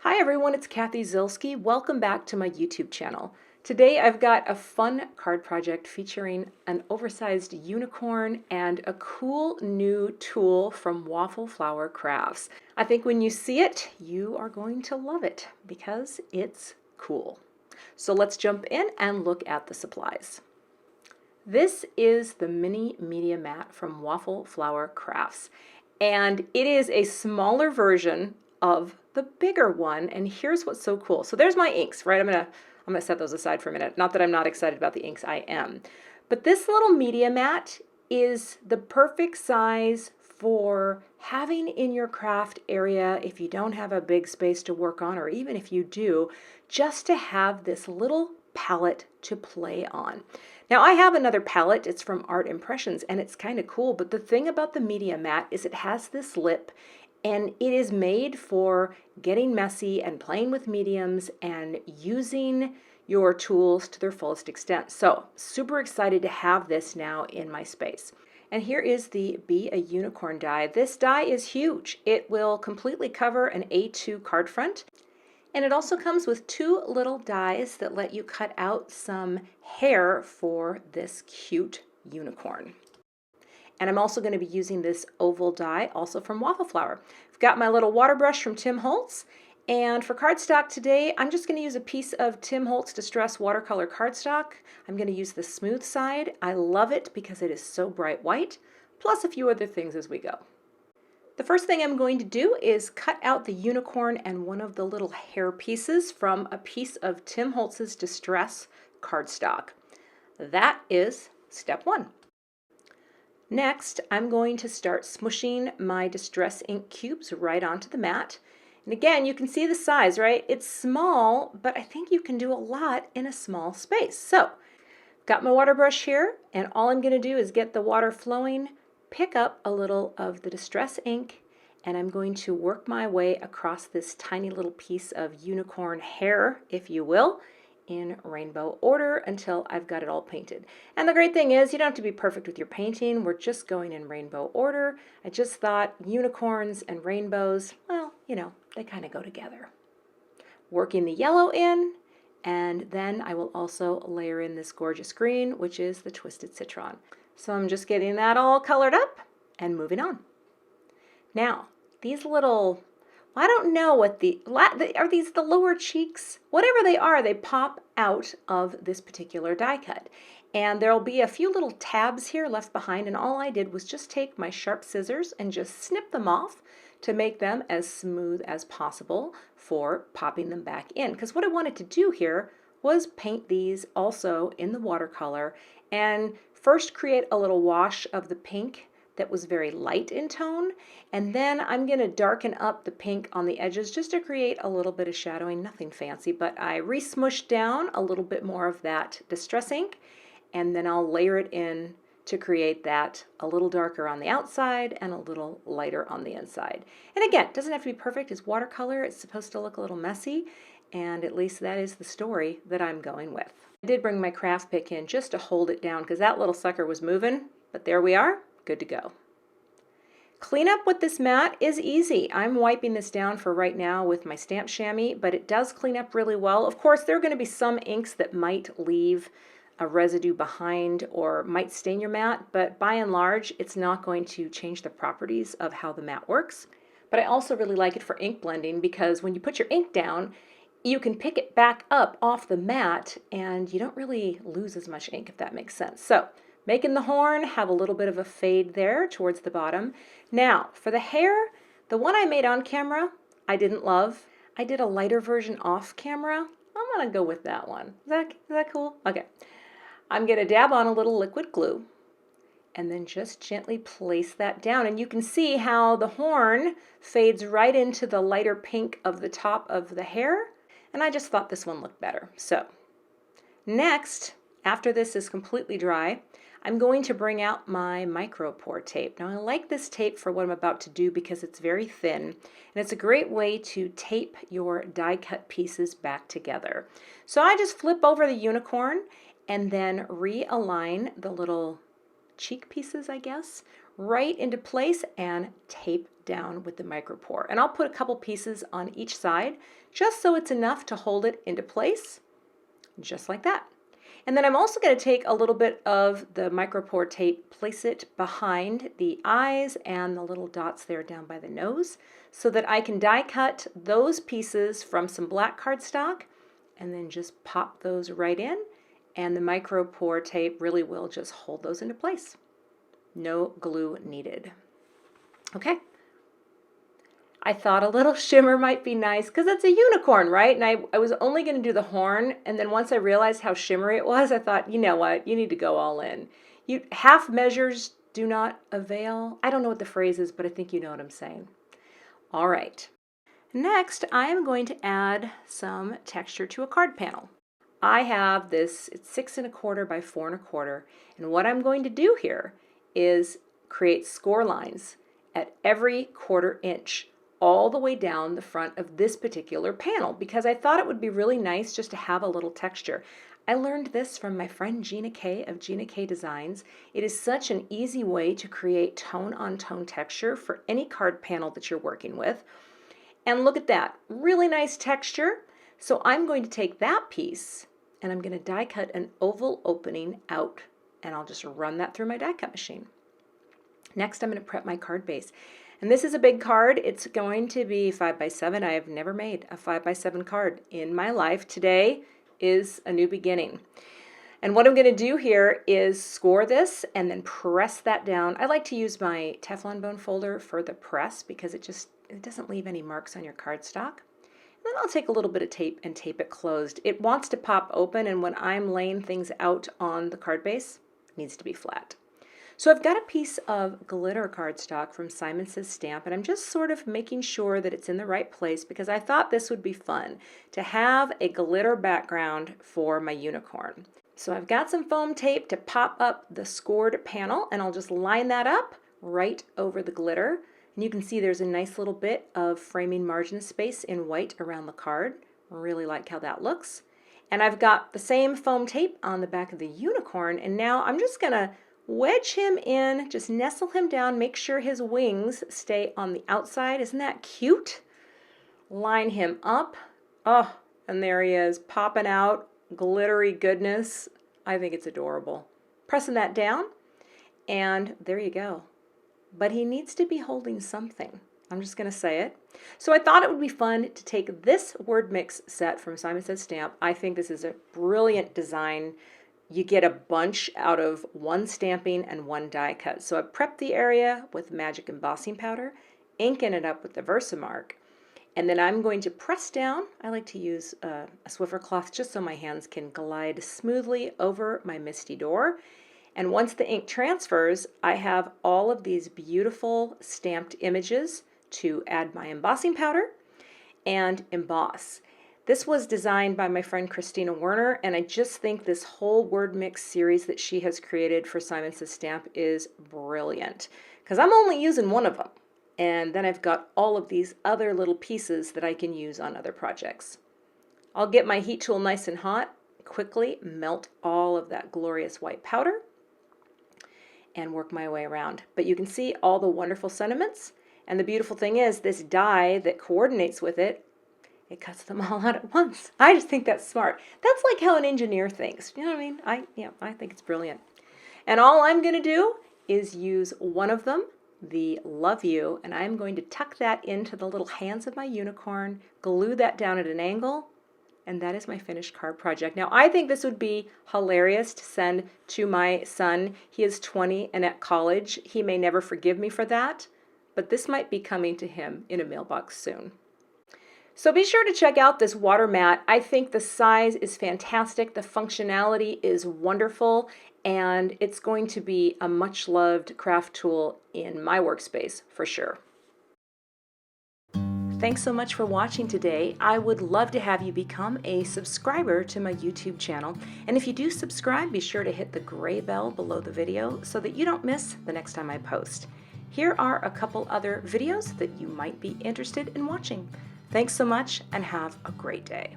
Hi everyone, it's Cathy Zielske. Welcome back to my YouTube channel. Today I've got a fun card project featuring an oversized unicorn and a cool new tool from Waffle Flower Crafts. I think when you see it, you are going to love it because it's cool. So let's jump in and look at the supplies. This is the mini media mat from Waffle Flower Crafts, and it is a smaller version of the bigger one. And here's what's so cool. So there's my inks, right? I'm gonna set those aside for a minute. Not that I'm not excited about the inks, I am. But this little media mat is the perfect size for having in your craft area if you don't have a big space to work on, or even if you do, just to have this little palette to play on. Now I have another palette, it's from Art Impressions, and it's kind of cool, but the thing about the media mat is it has this lip and it is made for getting messy and playing with mediums and using your tools to their fullest extent. So super excited to have this now in my space. And here is the Be a Unicorn die. This die is huge. It will completely cover an A2 card front. And it also comes with two little dies that let you cut out some hair for this cute unicorn. And I'm also going to be using this oval die, also from Waffle Flower. I've got my little water brush from Tim Holtz. And for cardstock today, I'm just going to use a piece of Tim Holtz Distress Watercolor cardstock. I'm going to use the smooth side. I love it because it is so bright white, plus a few other things as we go. The first thing I'm going to do is cut out the unicorn and one of the little hair pieces from a piece of Tim Holtz's Distress cardstock. That is step one. Next, I'm going to start smushing my Distress ink cubes right onto the mat. And again, you can see the size, right? It's small, but I think you can do a lot in a small space. So, got my water brush here, and all I'm going to do is get the water flowing, pick up a little of the Distress ink, and I'm going to work my way across this tiny little piece of unicorn hair, if you will, in rainbow order until I've got it all painted. And the great thing is you don't have to be perfect with your painting. We're just going in rainbow order. I just thought unicorns and rainbows, well, you know, they kind of go together. Working the yellow in, and then I will also layer in this gorgeous green, which is the Twisted Citron. So I'm just getting that all colored up and moving on. Now, these little, I don't know what are these the lower cheeks? Whatever they are, they pop out of this particular die cut. And there'll be a few little tabs here left behind, and all I did was just take my sharp scissors and just snip them off to make them as smooth as possible for popping them back in. Because what I wanted to do here was paint these also in the watercolor and first create a little wash of the pink that was very light in tone, and then I'm going to darken up the pink on the edges just to create a little bit of shadowing, nothing fancy, but I re-smushed down a little bit more of that Distress ink, and then I'll layer it in to create that a little darker on the outside and a little lighter on the inside. And again, it doesn't have to be perfect. It's watercolor. It's supposed to look a little messy, and at least that is the story that I'm going with. I did bring my craft pick in just to hold it down because that little sucker was moving, but there we are. Good to go. Clean up with this mat is easy. I'm wiping this down for right now with my stamp chamois, but it does clean up really well. Of course, there are going to be some inks that might leave a residue behind or might stain your mat, but by and large, it's not going to change the properties of how the mat works. But I also really like it for ink blending because when you put your ink down, you can pick it back up off the mat and you don't really lose as much ink, if that makes sense. So, making the horn have a little bit of a fade there towards the bottom. Now, for the hair, the one I made on camera, I didn't love. I did a lighter version off camera. I'm gonna go with that one. Is that cool? Okay. I'm gonna dab on a little liquid glue and then just gently place that down. And you can see how the horn fades right into the lighter pink of the top of the hair. And I just thought this one looked better. So next, after this is completely dry, I'm going to bring out my micro pour tape. Now I like this tape for what I'm about to do because it's very thin and it's a great way to tape your die cut pieces back together. So I just flip over the unicorn and then realign the little cheek pieces, I guess, right into place and tape down with the micro pour. And I'll put a couple pieces on each side just so it's enough to hold it into place, just like that. And then I'm also going to take a little bit of the micro pour tape, place it behind the eyes and the little dots there down by the nose so that I can die cut those pieces from some black cardstock and then just pop those right in, and the micro pour tape really will just hold those into place. No glue needed. Okay. I thought a little shimmer might be nice because it's a unicorn, right? And I was only going to do the horn, and then once I realized how shimmery it was, I thought, you know what, you need to go all in. Half measures do not avail. I don't know what the phrase is, but I think you know what I'm saying. All right. Next, I am going to add some texture to a card panel. I have this, it's 6 1/4 by 4 1/4, and what I'm going to do here is create score lines at every 1/4 inch all the way down the front of this particular panel because I thought it would be really nice just to have a little texture. I learned this from my friend Gina K of Gina K Designs. It is such an easy way to create tone-on-tone texture for any card panel that you're working with. And look at that, really nice texture. So I'm going to take that piece and I'm going to die cut an oval opening out, and I'll just run that through my die cut machine. Next, I'm going to prep my card base. And this is a big card. It's going to be 5 by 7. I have never made a 5 by 7 card in my life. Today is a new beginning. And what I'm going to do here is score this and then press that down. I like to use my Teflon bone folder for the press because it doesn't leave any marks on your cardstock. And then I'll take a little bit of tape and tape it closed. It wants to pop open, and when I'm laying things out on the card base, it needs to be flat. So I've got a piece of glitter cardstock from Simon Says Stamp, and I'm just sort of making sure that it's in the right place because I thought this would be fun to have a glitter background for my unicorn. So I've got some foam tape to pop up the scored panel, and I'll just line that up right over the glitter. And you can see there's a nice little bit of framing margin space in white around the card. I really like how that looks. And I've got the same foam tape on the back of the unicorn, and now I'm just going to wedge him in, just nestle him down, make sure his wings stay on the outside. Isn't that cute? Line him up. Oh, and there he is, popping out, glittery goodness. I think it's adorable. Pressing that down, and there you go. But he needs to be holding something. I'm just going to say it. So I thought it would be fun to take this word mix set from Simon Says Stamp. I think this is a brilliant design. You get a bunch out of one stamping and one die cut. So I prepped the area with magic embossing powder, inking it up with the Versamark, and then I'm going to press down. I like to use a Swiffer cloth just so my hands can glide smoothly over my misty door. And once the ink transfers, I have all of these beautiful stamped images to add my embossing powder and emboss. This was designed by my friend Christina Werner, and I just think this whole word mix series that she has created for Simon Says Stamp is brilliant because I'm only using one of them. And then I've got all of these other little pieces that I can use on other projects. I'll get my heat tool nice and hot, quickly melt all of that glorious white powder, and work my way around. But you can see all the wonderful sentiments, and the beautiful thing is this die that coordinates with it, it cuts them all out at once. I just think that's smart. That's like how an engineer thinks. You know what I mean? I think it's brilliant. And all I'm going to do is use one of them, the Love You, and I'm going to tuck that into the little hands of my unicorn, glue that down at an angle, and that is my finished card project. Now, I think this would be hilarious to send to my son. He is 20 and at college. He may never forgive me for that, but this might be coming to him in a mailbox soon. So be sure to check out this water mat. I think the size is fantastic. The functionality is wonderful, and it's going to be a much loved craft tool in my workspace for sure. Thanks so much for watching today. I would love to have you become a subscriber to my YouTube channel. And if you do subscribe, be sure to hit the gray bell below the video so that you don't miss the next time I post. Here are a couple other videos that you might be interested in watching. Thanks so much and have a great day.